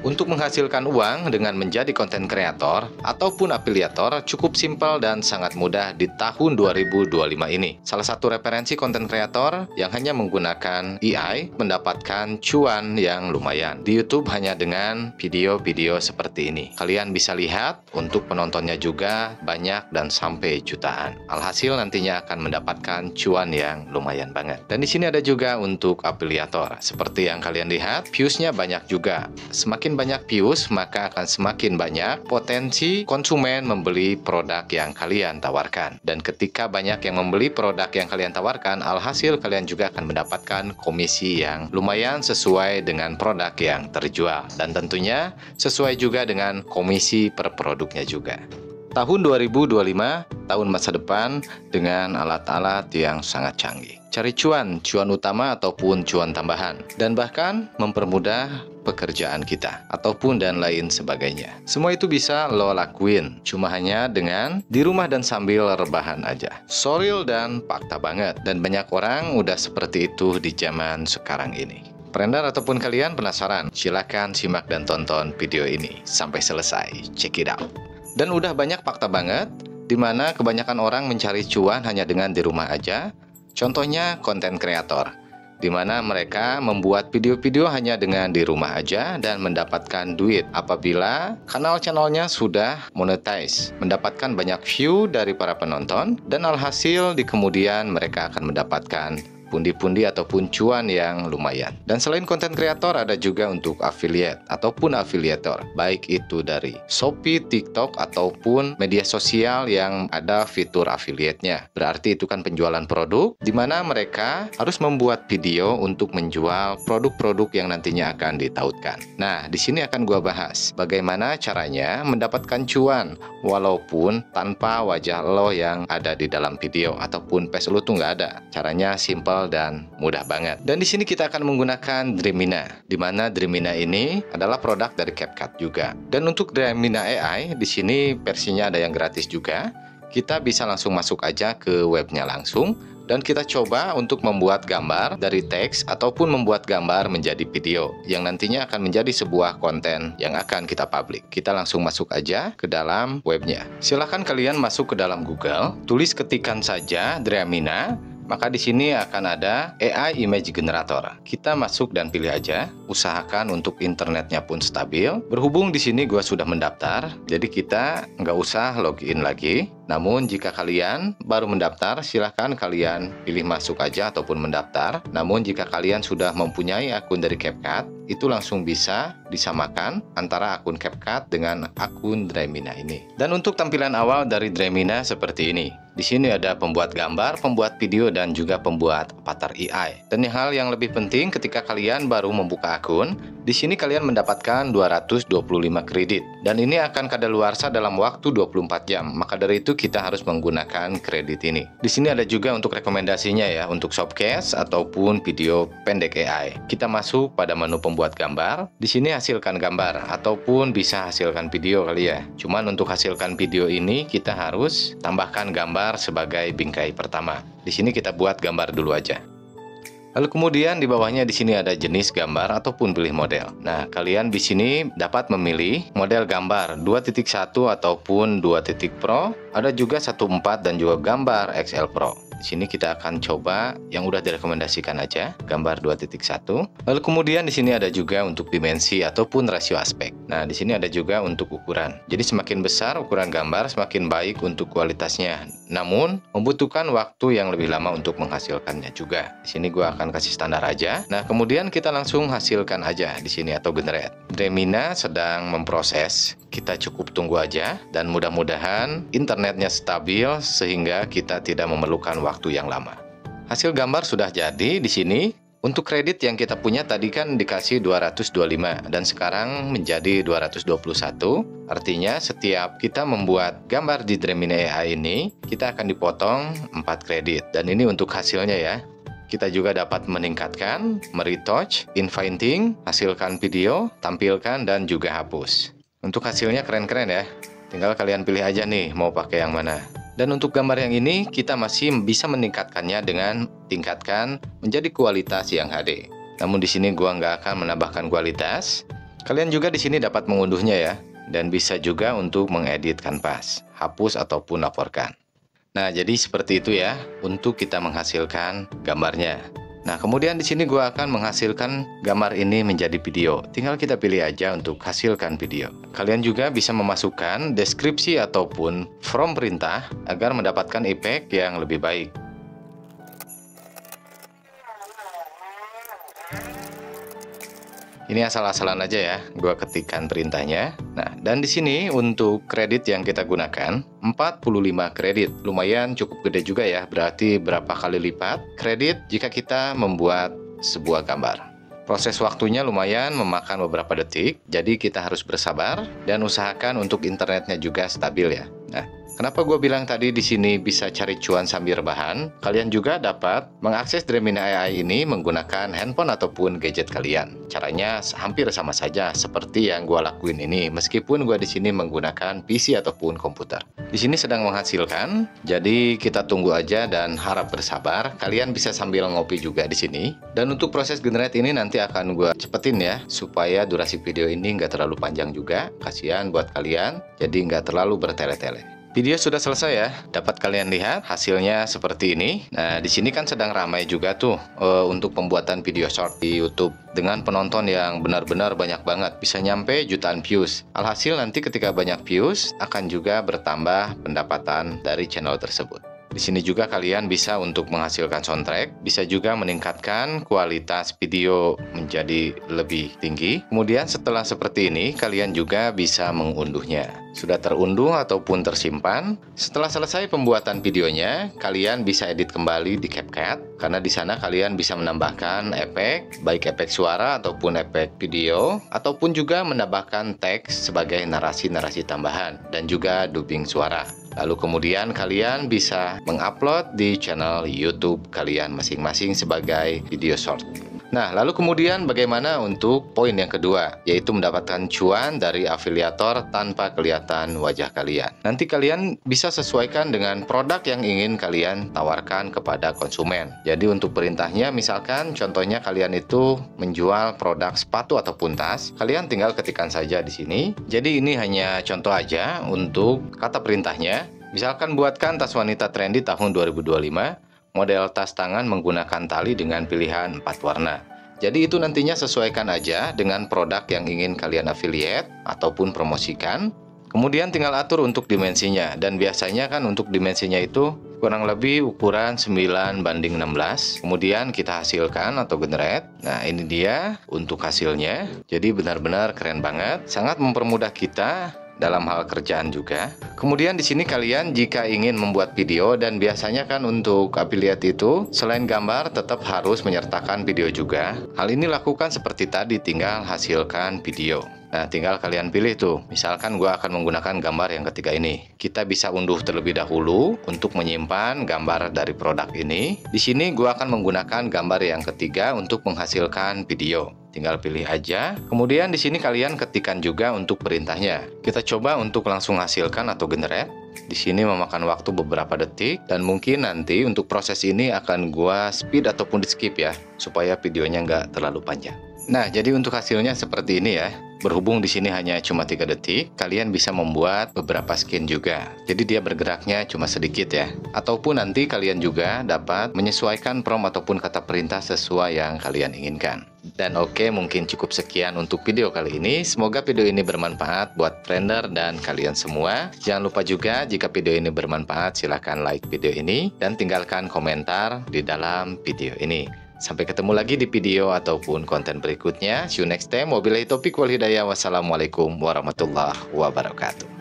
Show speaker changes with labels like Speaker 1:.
Speaker 1: Untuk menghasilkan uang dengan menjadi konten kreator ataupun afiliator cukup simpel dan sangat mudah di tahun 2025 ini. Salah satu referensi konten kreator yang hanya menggunakan AI mendapatkan cuan yang lumayan. Di YouTube hanya dengan video-video seperti ini. Kalian bisa lihat untuk penontonnya juga banyak dan sampai jutaan. Alhasil nantinya akan mendapatkan cuan yang lumayan banget. Dan di sini ada juga untuk afiliator. Seperti yang kalian lihat, views-nya banyak juga. Semakin banyak views, maka akan semakin banyak potensi konsumen membeli produk yang kalian tawarkan. Dan ketika banyak yang membeli produk yang kalian tawarkan, alhasil kalian juga akan mendapatkan komisi yang lumayan sesuai dengan produk yang terjual. Dan tentunya sesuai juga dengan komisi per produknya juga. Tahun 2025, tahun masa depan dengan alat-alat yang sangat canggih. Cari cuan utama ataupun cuan tambahan, dan bahkan mempermudah pekerjaan kita, ataupun dan lain sebagainya. Semua itu bisa lo lakuin, cuma hanya dengan di rumah dan sambil rebahan aja. Soril dan fakta banget, dan banyak orang udah seperti itu di zaman sekarang ini. Friender ataupun kalian penasaran? Silahkan simak dan tonton video ini sampai selesai, check it out. Dan udah banyak fakta banget, dimana kebanyakan orang mencari cuan hanya dengan di rumah aja. Contohnya konten kreator, di mana mereka membuat video-video hanya dengan di rumah aja dan mendapatkan duit apabila channel-nya sudah monetize, mendapatkan banyak view dari para penonton, dan alhasil di kemudian mereka akan mendapatkan pundi-pundi ataupun cuan yang lumayan. Dan selain konten kreator, ada juga untuk affiliate ataupun afiliator, baik itu dari Shopee, TikTok, ataupun media sosial yang ada fitur affiliate-nya. Berarti itu kan penjualan produk, di mana mereka harus membuat video untuk menjual produk-produk yang nantinya akan ditautkan. Nah, di sini akan gua bahas bagaimana caranya mendapatkan cuan walaupun tanpa wajah lo yang ada di dalam video ataupun face lo tuh nggak ada. Caranya simple dan mudah banget. Dan di sini kita akan menggunakan Dremina, di mana Dremina ini adalah produk dari CapCut juga. Dan untuk Dremina AI di sini versinya ada yang gratis juga. Kita bisa langsung masuk aja ke webnya langsung, dan kita coba untuk membuat gambar dari teks ataupun membuat gambar menjadi video yang nantinya akan menjadi sebuah konten yang akan kita publik. Kita langsung masuk aja ke dalam webnya. Silahkan kalian masuk ke dalam Google, tulis ketikan saja Dremina. Maka di sini akan ada AI Image Generator. Kita masuk dan pilih aja. Usahakan untuk internetnya pun stabil. Berhubung di sini gua sudah mendaftar, jadi kita nggak usah login lagi. Namun jika kalian baru mendaftar, silahkan kalian pilih masuk aja ataupun mendaftar. Namun jika kalian sudah mempunyai akun dari CapCut, itu langsung bisa disamakan antara akun CapCut dengan akun Dremina ini. Dan untuk tampilan awal dari Dremina seperti ini. Di sini ada pembuat gambar, pembuat video, dan juga pembuat avatar AI. Dan hal yang lebih penting ketika kalian baru membuka akun, di sini kalian mendapatkan 225 kredit. Dan ini akan kadaluarsa dalam waktu 24 jam. Maka dari itu kita harus menggunakan kredit ini. Di sini ada juga untuk rekomendasinya ya, untuk Shopcast ataupun video pendek AI. Kita masuk pada menu pembuat gambar. Di sini hasilkan gambar ataupun bisa hasilkan video kali ya. Cuman untuk hasilkan video ini kita harus tambahkan gambar sebagai bingkai pertama. Di sini kita buat gambar dulu aja. Lalu kemudian di bawahnya di sini ada jenis gambar ataupun pilih model. Nah, kalian di sini dapat memilih model gambar 2.1 ataupun 2.0 Pro. Ada juga 1.4 dan juga gambar XL Pro. Di sini kita akan coba yang udah direkomendasikan aja, gambar 2.1. Lalu kemudian di sini ada juga untuk dimensi ataupun rasio aspek. Nah, di sini ada juga untuk ukuran. Jadi semakin besar ukuran gambar, semakin baik untuk kualitasnya. Namun, membutuhkan waktu yang lebih lama untuk menghasilkannya juga. Di sini gua akan kasih standar aja. Nah, kemudian kita langsung hasilkan aja di sini atau generate. Dremina sedang memproses. Kita cukup tunggu aja dan mudah-mudahan internetnya stabil sehingga kita tidak memerlukan waktu yang lama. Hasil gambar sudah jadi di sini. Untuk kredit yang kita punya tadi kan dikasih 225 dan sekarang menjadi 221. Artinya setiap kita membuat gambar di Dremina AI ini, kita akan dipotong 4 kredit. Dan ini untuk hasilnya ya. Kita juga dapat meningkatkan, meretouch, infighting, hasilkan video, tampilkan, dan juga hapus. Untuk hasilnya keren-keren ya. Tinggal kalian pilih aja nih mau pakai yang mana. Dan untuk gambar yang ini kita masih bisa meningkatkannya dengan tingkatkan menjadi kualitas yang HD. Namun di sini gua nggak akan menambahkan kualitas. Kalian juga di sini dapat mengunduhnya ya, dan bisa juga untuk mengedit kanvas, hapus ataupun laporkan. Nah, jadi seperti itu ya untuk kita menghasilkan gambarnya. Nah, kemudian di sini gua akan menghasilkan gambar ini menjadi video. Tinggal kita pilih aja untuk hasilkan video. Kalian juga bisa memasukkan deskripsi ataupun from perintah agar mendapatkan efek yang lebih baik. Ini asal-asalan aja ya, gua ketikkan perintahnya. Nah, dan di sini untuk kredit yang kita gunakan 45 kredit. Lumayan cukup gede juga ya, berarti berapa kali lipat kredit jika kita membuat sebuah gambar. Proses waktunya lumayan memakan beberapa detik, jadi kita harus bersabar dan usahakan untuk internetnya juga stabil ya. Nah, kenapa gue bilang tadi di sini bisa cari cuan sambil rebahan? Kalian juga dapat mengakses Gemini AI ini menggunakan handphone ataupun gadget kalian. Caranya hampir sama saja seperti yang gue lakuin ini, meskipun gue di sini menggunakan PC ataupun komputer. Di sini sedang menghasilkan, jadi kita tunggu aja dan harap bersabar. Kalian bisa sambil ngopi juga di sini. Dan untuk proses generate ini nanti akan gue cepetin ya, supaya durasi video ini nggak terlalu panjang juga. Kasihan buat kalian, jadi nggak terlalu bertele-tele. Video sudah selesai ya, dapat kalian lihat hasilnya seperti ini. Nah, di sini kan sedang ramai juga tuh untuk pembuatan video short di YouTube dengan penonton yang benar-benar banyak banget, bisa nyampe jutaan views. Alhasil nanti ketika banyak views akan juga bertambah pendapatan dari channel tersebut. Di sini juga kalian bisa untuk menghasilkan soundtrack, bisa juga meningkatkan kualitas video menjadi lebih tinggi. Kemudian setelah seperti ini, kalian juga bisa mengunduhnya. Sudah terunduh ataupun tersimpan. Setelah selesai pembuatan videonya, kalian bisa edit kembali di CapCut, karena di sana kalian bisa menambahkan efek, baik efek suara ataupun efek video, ataupun juga menambahkan teks sebagai narasi-narasi tambahan dan juga dubbing suara. Lalu kemudian kalian bisa mengupload di channel YouTube kalian masing-masing sebagai video short. Nah, lalu kemudian bagaimana untuk poin yang kedua, yaitu mendapatkan cuan dari afiliator tanpa kelihatan wajah kalian. Nanti kalian bisa sesuaikan dengan produk yang ingin kalian tawarkan kepada konsumen. Jadi untuk perintahnya, misalkan contohnya kalian itu menjual produk sepatu ataupun tas, kalian tinggal ketikkan saja di sini. Jadi ini hanya contoh aja untuk kata perintahnya. Misalkan buatkan tas wanita trendy tahun 2025, model tas tangan menggunakan tali dengan pilihan 4 warna. Jadi itu nantinya sesuaikan aja dengan produk yang ingin kalian affiliate ataupun promosikan. Kemudian tinggal atur untuk dimensinya. Dan biasanya kan untuk dimensinya itu kurang lebih ukuran 9:16. Kemudian kita hasilkan atau generate. Nah, ini dia untuk hasilnya. Jadi benar-benar keren banget. Sangat mempermudah kita dalam hal kerjaan juga. Kemudian di sini kalian jika ingin membuat video, dan biasanya kan untuk affiliate itu selain gambar tetap harus menyertakan video juga. Hal ini lakukan seperti tadi, tinggal hasilkan video. Nah, tinggal kalian pilih tuh. Misalkan gua akan menggunakan gambar yang ketiga ini. Kita bisa unduh terlebih dahulu untuk menyimpan gambar dari produk ini. Di sini gua akan menggunakan gambar yang ketiga untuk menghasilkan video. Tinggal pilih aja. Kemudian di sini kalian ketikkan juga untuk perintahnya. Kita coba untuk langsung hasilkan atau generate. Di sini memakan waktu beberapa detik, dan mungkin nanti untuk proses ini akan gua speed ataupun di skip ya, supaya videonya nggak terlalu panjang. Nah, jadi untuk hasilnya seperti ini ya. Berhubung di sini hanya cuma 3 detik, kalian bisa membuat beberapa skin juga. Jadi dia bergeraknya cuma sedikit ya. Ataupun nanti kalian juga dapat menyesuaikan prompt ataupun kata perintah sesuai yang kalian inginkan. Dan oke, mungkin cukup sekian untuk video kali ini. Semoga video ini bermanfaat buat trader dan kalian semua. Jangan lupa juga jika video ini bermanfaat, silahkan like video ini dan tinggalkan komentar di dalam video ini. Sampai ketemu lagi di video ataupun konten berikutnya. See you next time. Wabillahi taufiq wal hidayah. Wassalamualaikum warahmatullahi wabarakatuh.